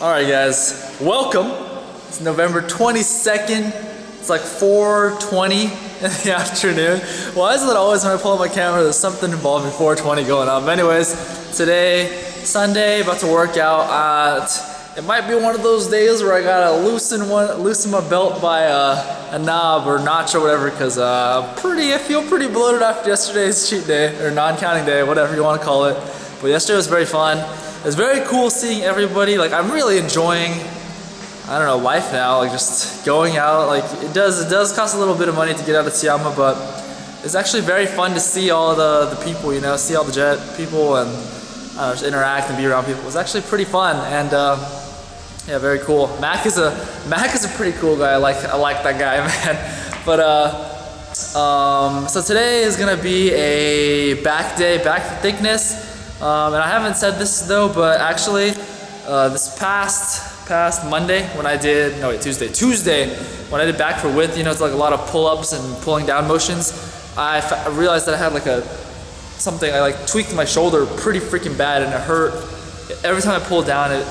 Alright guys, welcome. It's November 22nd. It's like 4:20 in the afternoon. Why is it always when I pull up my camera there's something involving 4:20 going on? But anyways, today, Sunday, about to work out. It might be one of those days where I gotta loosen my belt by a knob or notch or whatever, because I feel pretty bloated after yesterday's cheat day, or non-counting day, whatever you want to call it. But yesterday was very fun. It was very cool seeing everybody. Like, I'm really enjoying, I don't know, life now. Like, just going out. Like, it does cost a little bit of money to get out of Tiama, but it's actually very fun to see all the people, you know, see all the jet people and just interact and be around people. It was actually pretty fun, and yeah, very cool. Mac is a pretty cool guy. I like that guy, man. But so today is gonna be a back day, back to thickness. And I haven't said this though, but actually, this past Monday when I did, Tuesday when I did back for width, you know, it's like a lot of pull-ups and pulling down motions. I realized that I had like I tweaked my shoulder pretty freaking bad, and it hurt. Every time I pulled down, it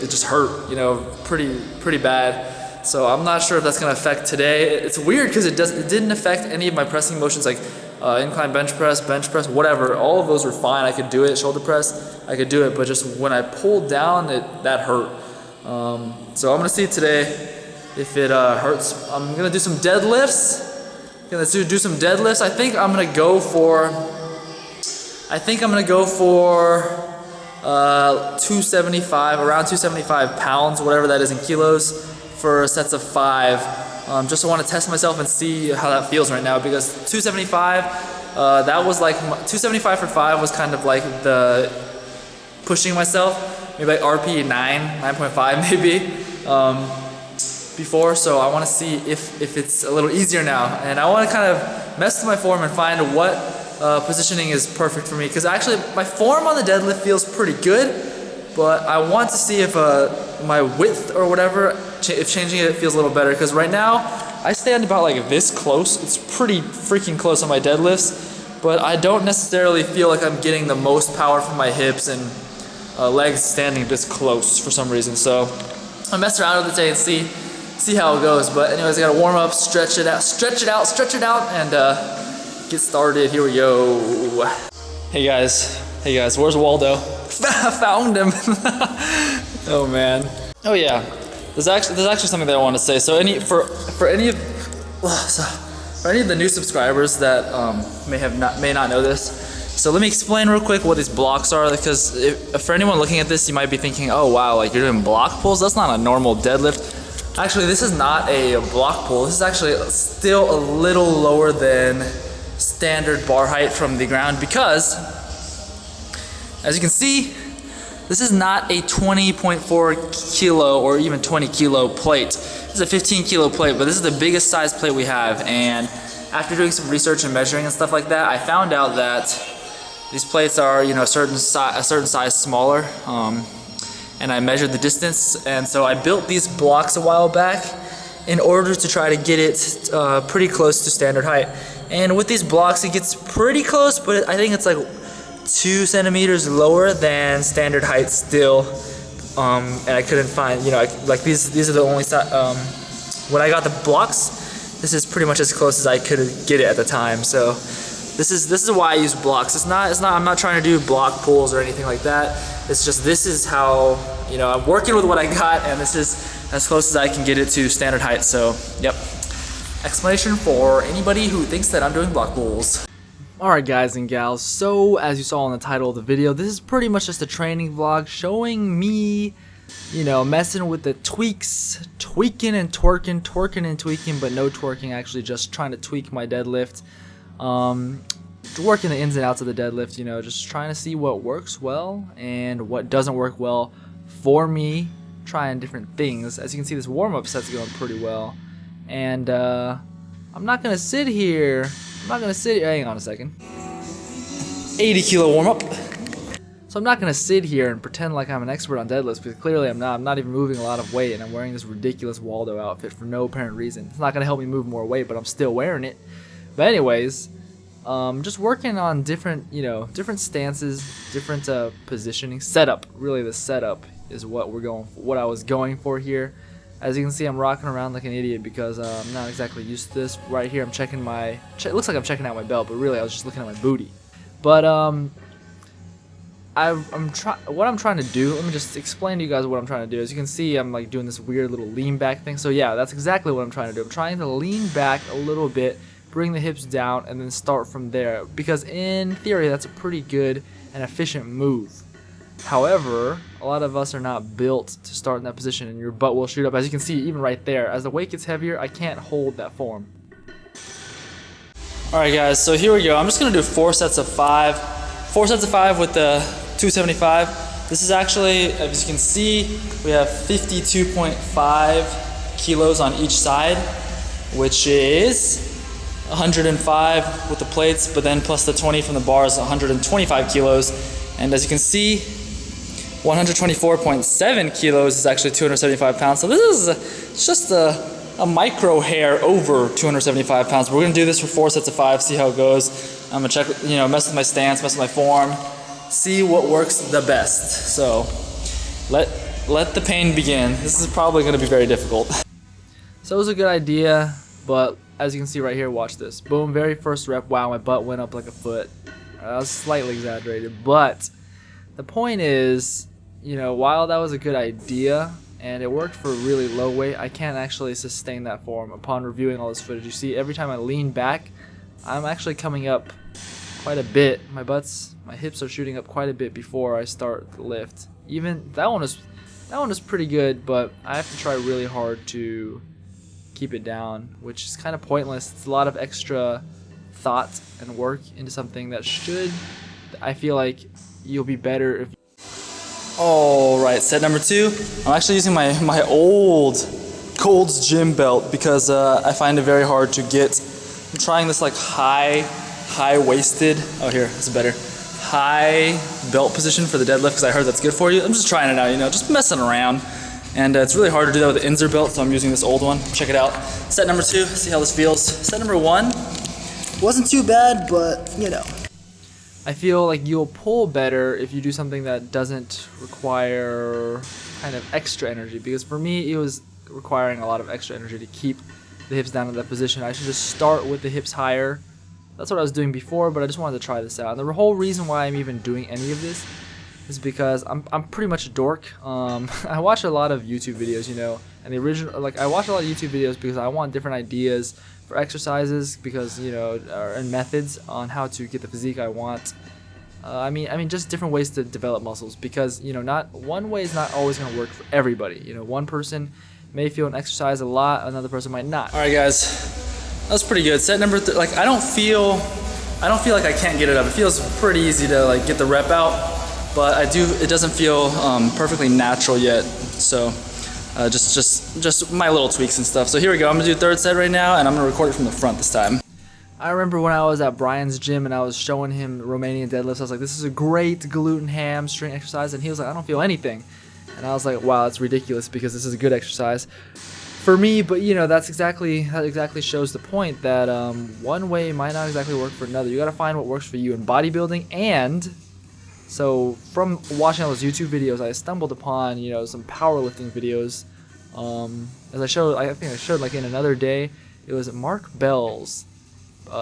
just hurt, you know, pretty bad. So I'm not sure if that's gonna affect today. It's weird because it didn't affect any of my pressing motions, like incline bench press, whatever. All of those were fine. I could do it. Shoulder press, I could do it. But just when I pulled down, that hurt. So I'm gonna see today if it hurts. I'm gonna do some deadlifts. I think I'm gonna go for 275, around 275 pounds, whatever that is in kilos, for sets of 5. Just want to test myself and see how that feels right now, because 275, that was like 275 for 5 was kind of like the pushing myself, maybe like RP 9.5 maybe before. So I want to see if it's a little easier now, and I want to kind of mess with my form and find what positioning is perfect for me, because actually my form on the deadlift feels pretty good, but I want to see if my width or whatever, if changing it feels a little better, because right now I stand about like this close. It's pretty freaking close on my deadlifts, but I don't necessarily feel like I'm getting the most power from my hips and legs standing this close for some reason. So I mess around with it today and see how it goes. But anyways, I gotta warm up, stretch it out, and get started. Here we go. Hey guys, where's Waldo? Found him. Oh man. Oh yeah. There's actually something that I want to say. So for any of the new subscribers that may not know this, so let me explain real quick what these blocks are, because for anyone looking at this, you might be thinking, oh wow, like you're doing block pulls. That's not a normal deadlift. Actually, this is not a block pull. This is actually still a little lower than standard bar height from the ground, because as you can see, this is not a 20.4 kilo or even 20 kilo plate. This is a 15 kilo plate, but this is the biggest size plate we have. And after doing some research and measuring and stuff like that, I found out that these plates are, you know, a certain size smaller. And I measured the distance, and so I built these blocks a while back in order to try to get it pretty close to standard height. And with these blocks, it gets pretty close, but I think it's like 2 centimeters lower than standard height still. And I couldn't find, you know, like these are the only when I got the blocks, this is pretty much as close as I could get it at the time. So this is why I use blocks. It's not I'm not trying to do block pulls or anything like that. It's just, this is how, you know, I'm working with what I got, and this is as close as I can get it to standard height. So yep. Explanation for anybody who thinks that I'm doing block pulls. Alright guys and gals, so as you saw in the title of the video, this is pretty much just a training vlog showing me, you know, messing with the tweaks, tweaking and tweaking, but no twerking, actually just trying to tweak my deadlift. Working the ins and outs of the deadlift, you know, just trying to see what works well and what doesn't work well for me, trying different things. As you can see, this warm-up set's going pretty well. And I'm not gonna sit here. Hang on a second. 80 kilo warm up. So I'm not gonna sit here and pretend like I'm an expert on deadlifts, because clearly I'm not. I'm not even moving a lot of weight, and I'm wearing this ridiculous Waldo outfit for no apparent reason. It's not gonna help me move more weight, but I'm still wearing it. But anyways, just working on different, you know, different stances, different positioning, setup. Really, the setup is what what I was going for here. As you can see, I'm rocking around like an idiot because I'm not exactly used to this. Right here, I'm checking my. It looks like I'm checking out my belt, but really I was just looking at my booty. But what I'm trying to do. Let me just explain to you guys what I'm trying to do. As you can see, I'm like doing this weird little lean back thing. So yeah, that's exactly what I'm trying to do. I'm trying to lean back a little bit, bring the hips down, and then start from there. Because in theory, that's a pretty good and efficient move. However, a lot of us are not built to start in that position, and your butt will shoot up. As you can see, even right there, as the weight gets heavier, I can't hold that form. Alright guys, so here we go. I'm just going to do 4 sets of 5. 4 sets of 5 with the 275. This is actually, as you can see, we have 52.5 kilos on each side, which is 105 with the plates, but then plus the 20 from the bars, 125 kilos. And as you can see, 124.7 kilos is actually 275 pounds. So this is just a micro hair over 275 pounds. But we're gonna do this for 4 sets of 5, see how it goes. I'm gonna check, mess with my stance, mess with my form, see what works the best. So let the pain begin. This is probably gonna be very difficult. So it was a good idea, but as you can see right here, watch this. Boom, very first rep, wow, my butt went up like a foot. That was slightly exaggerated, but the point is, while that was a good idea and it worked for a really low weight, I can't actually sustain that form. Upon reviewing all this footage, you see every time I lean back, I'm actually coming up quite a bit. My hips are shooting up quite a bit before I start the lift. Even that one is pretty good, but I have to try really hard to keep it down, which is kind of pointless. It's a lot of extra thought and work into something that I feel like you'll be better if. Alright, set number 2. I'm actually using my old Gold's Gym belt because I find it very hard to get. I'm trying this like high-waisted, oh here, this is better, high belt position for the deadlift because I heard that's good for you. I'm just trying it out, just messing around. And it's really hard to do that with the Inzer belt, so I'm using this old one. Check it out. Set number 2, see how this feels. Set number 1 wasn't too bad, but I feel like you'll pull better if you do something that doesn't require kind of extra energy, because for me it was requiring a lot of extra energy to keep the hips down in that position. I should just start with the hips higher. That's what I was doing before, but I just wanted to try this out. And the whole reason why I'm even doing any of this is because I'm pretty much a dork. I watch a lot of YouTube videos, and the original, I watch a lot of YouTube videos because I want different ideas for exercises, because and methods on how to get the physique I want. I mean just different ways to develop muscles, because not one way is not always going to work for everybody. One person may feel an exercise a lot, another person might not. All right, guys, that was pretty good. Set number 3. I don't feel like I can't get it up. It feels pretty easy to get the rep out. But it doesn't feel perfectly natural yet, so just my little tweaks and stuff. So here we go, I'm gonna do 3rd set right now, and I'm gonna record it from the front this time. I remember when I was at Brian's gym and I was showing him Romanian deadlifts, I was like, this is a great glute and hamstring exercise, and he was like, I don't feel anything. And I was like, wow, that's ridiculous, because this is a good exercise for me. But that exactly shows the point that one way might not exactly work for another. You gotta find what works for you in bodybuilding. And so from watching all those YouTube videos, I stumbled upon some powerlifting videos. As I think I showed in another day. It was Mark Bell's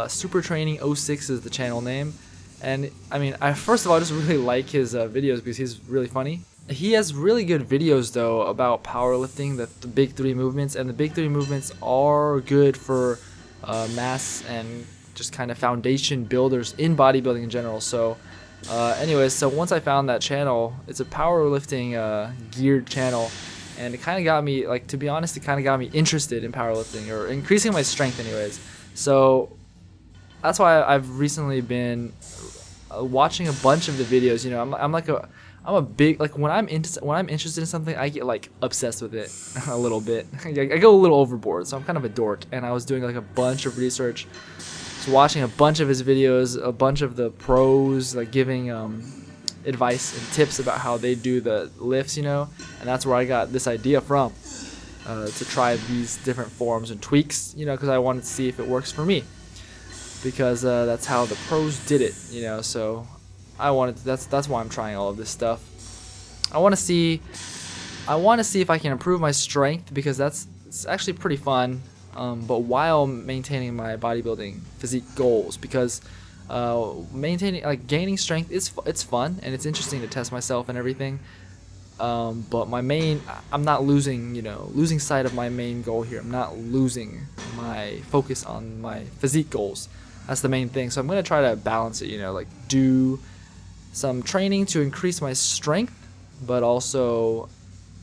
Super Training 06 is the channel name, and I first of all just really like his videos because he's really funny. He has really good videos though about powerlifting, the big 3 movements, and the big 3 movements are good for mass and just kind of foundation builders in bodybuilding in general. So. Anyways, so once I found that channel, it's a powerlifting geared channel, and it kind of got me, to be honest, it kind of got me interested in powerlifting, or increasing my strength anyways. So that's why I've recently been watching a bunch of the videos. I'm a big, when I'm interested in something, I get obsessed with it a little bit. I go a little overboard, so I'm kind of a dork, and I was doing a bunch of research. Watching a bunch of his videos, a bunch of the pros giving advice and tips about how they do the lifts, and that's where I got this idea from, to try these different forms and tweaks, because I wanted to see if it works for me, because that's how the pros did it, so I wanted to, that's why I'm trying all of this stuff. I want to see if I can improve my strength, because it's actually pretty fun, but while maintaining my bodybuilding physique goals, because gaining strength it's fun and it's interesting to test myself and everything. But I'm not losing sight of my main goal here. I'm not losing my focus on my physique goals. That's the main thing. So I'm gonna try to balance it. Like do some training to increase my strength, but also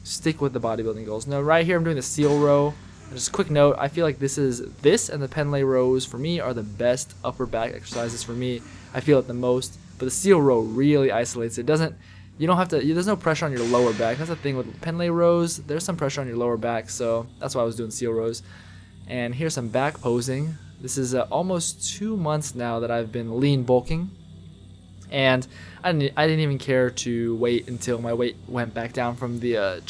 stick with the bodybuilding goals. Now, right here I'm doing the seal row. And just a quick note, I feel like this and the pen lay rows for me are the best upper back exercises for me. I feel it the most, but the seal row really isolates it. There's no pressure on your lower back. That's the thing with pen lay rows. There's some pressure on your lower back, so that's why I was doing seal rows. And here's some back posing. This is almost 2 months now that I've been lean bulking, and I didn't even care to wait until my weight went back down from the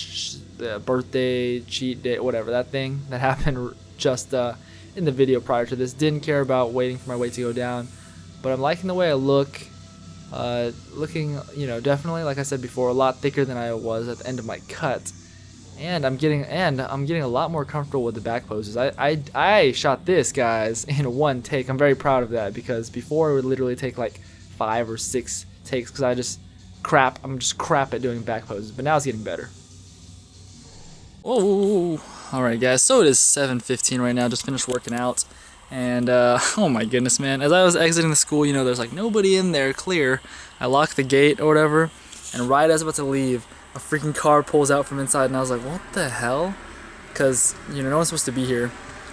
birthday cheat day, whatever that thing that happened just in the video prior to this. Didn't care about waiting for my weight to go down, but I'm liking the way I look. Looking, definitely, like I said before, a lot thicker than I was at the end of my cut, and I'm getting a lot more comfortable with the back poses. I shot this, guys, in one take. I'm very proud of that, because before it would literally take like 5 or 6 takes, because I'm just crap at doing back poses, but now it's getting better. Oh, alright guys, so it is 7:15 right now, just finished working out, and oh my goodness, man, as I was exiting the school, there's like nobody in there, clear. I locked the gate or whatever, and right as I was about to leave, a freaking car pulls out from inside, and I was like, what the hell? Because, no one's supposed to be here.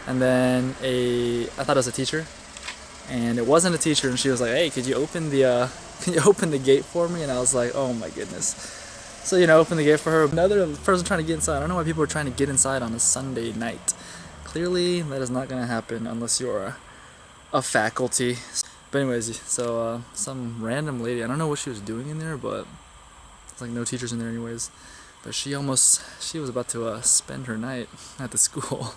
And then I thought it was a teacher, and it wasn't a teacher, and she was like, hey, could you open the gate for me? And I was like, oh my goodness. So, open the gate for her. Another person trying to get inside. I don't know why people are trying to get inside on a Sunday night. Clearly, that is not going to happen unless you're a faculty. But anyways, so some random lady, I don't know what she was doing in there, but it's like no teachers in there anyways. But she was about to spend her night at the school.